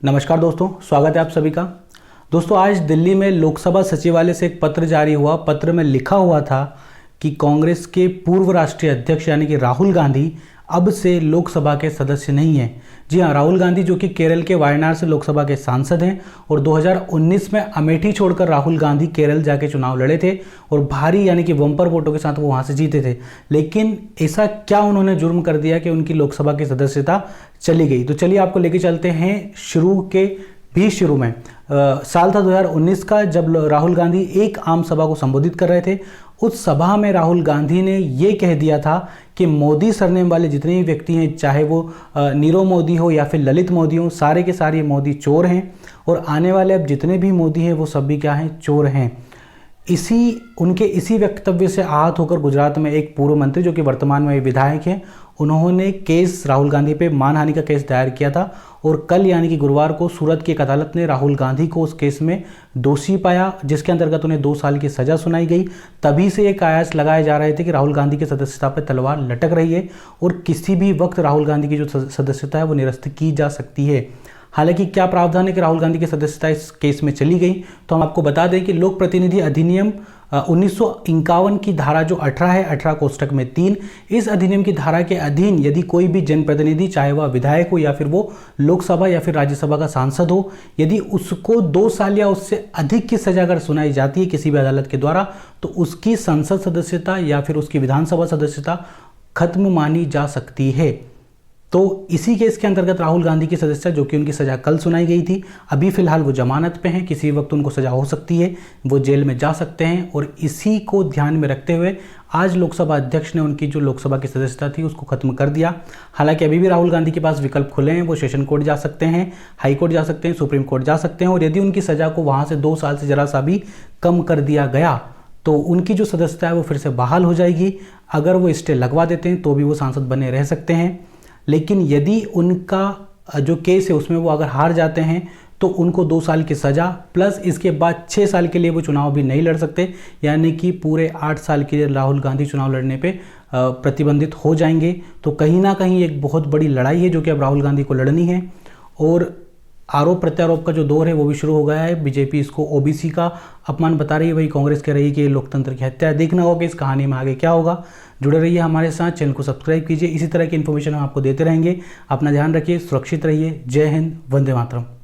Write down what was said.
नमस्कार दोस्तों, स्वागत है आप सभी का। दोस्तों, आज दिल्ली में लोकसभा सचिवालय से एक पत्र जारी हुआ। पत्र में लिखा हुआ था कि कांग्रेस के पूर्व राष्ट्रीय अध्यक्ष यानी कि राहुल गांधी अब से लोकसभा के सदस्य नहीं हैं। जी हाँ, राहुल गांधी जो कि केरल के वायनाड से लोकसभा के सांसद हैं और 2019 में अमेठी छोड़कर राहुल गांधी केरल जाके चुनाव लड़े थे और भारी यानी कि बम्पर वोटों के साथ वो वहाँ से जीते थे। लेकिन ऐसा क्या उन्होंने जुर्म कर दिया कि उनकी लोकसभा की सदस्यता चली गई? तो चलिए आपको लेके चलते हैं शुरू में। साल था 2019 का, जब राहुल गांधी एक आम सभा को संबोधित कर रहे थे। उस सभा में राहुल गांधी ने ये कह दिया था कि मोदी सरनेम वाले जितने भी व्यक्ति हैं, चाहे वो नीरव मोदी हो या फिर ललित मोदी हो, सारे के सारे मोदी चोर हैं और आने वाले अब जितने भी मोदी हैं वो सब भी क्या हैं? चोर हैं। उनके इसी वक्तव्य से आहत होकर गुजरात में एक पूर्व मंत्री जो कि वर्तमान में विधायक हैं, उन्होंने केस राहुल गांधी पे मानहानि का केस दायर किया था और कल यानी कि गुरुवार को सूरत की एक अदालत ने राहुल गांधी को उस केस में दोषी पाया, जिसके अंतर्गत उन्हें 2 साल की सजा सुनाई गई। तभी से ये कयास लगाए जा रहे थे कि राहुल गांधी की सदस्यता पर तलवार लटक रही है और किसी भी वक्त राहुल गांधी की जो सदस्यता है वो निरस्त की जा सकती है। हालांकि क्या प्रावधान है कि राहुल गांधी की सदस्यता इस केस में चली गई, तो हम आपको बता दें कि लोक प्रतिनिधि अधिनियम 1951 की धारा जो 18 है, 18 कोष्टक में 3, इस अधिनियम की धारा के अधीन यदि कोई भी जनप्रतिनिधि, चाहे वह विधायक हो या फिर वो लोकसभा या फिर राज्यसभा का सांसद हो, यदि उसको 2 साल या उससे अधिक की सजा अगर सुनाई जाती है किसी भी अदालत के द्वारा, तो उसकी संसद सदस्यता या फिर उसकी विधानसभा सदस्यता खत्म मानी जा सकती है। तो इसी केस के अंतर्गत राहुल गांधी की सदस्यता, जो कि उनकी सजा कल सुनाई गई थी, अभी फिलहाल वो जमानत पे हैं, किसी वक्त उनको सजा हो सकती है, वो जेल में जा सकते हैं। और इसी को ध्यान में रखते हुए आज लोकसभा अध्यक्ष ने उनकी जो लोकसभा की सदस्यता थी उसको खत्म कर दिया। हालांकि अभी भी राहुल गांधी के पास विकल्प खुले हैं, वो सेशन कोर्ट जा सकते हैं, हाई कोर्ट जा सकते हैं, सुप्रीम कोर्ट जा सकते हैं और यदि उनकी सजा को वहाँ से 2 साल से जरा सा भी कम कर दिया गया तो उनकी जो सदस्यता है वो फिर से बहाल हो जाएगी। अगर वो स्टे लगवा देते हैं तो भी वो सांसद बने रह सकते हैं। लेकिन यदि उनका जो केस है उसमें वो अगर हार जाते हैं तो उनको 2 साल की सज़ा प्लस इसके बाद 6 साल के लिए वो चुनाव भी नहीं लड़ सकते, यानी कि पूरे 8 साल के लिए राहुल गांधी चुनाव लड़ने पे प्रतिबंधित हो जाएंगे। तो कहीं ना कहीं एक बहुत बड़ी लड़ाई है जो कि अब राहुल गांधी को लड़नी है और आरोप प्रत्यारोप का जो दौर है वो भी शुरू हो गया है। बीजेपी इसको ओबीसी का अपमान बता रही है, वही कांग्रेस कह रही है कि ये लोकतंत्र की हत्या है। देखना होगा कि इस कहानी में आगे क्या होगा। जुड़े रहिए हमारे साथ, चैनल को सब्सक्राइब कीजिए। इसी तरह की इन्फॉर्मेशन हम आपको देते रहेंगे। अपना ध्यान रखिए, सुरक्षित रहिए। जय हिंद, वंदे मातरम।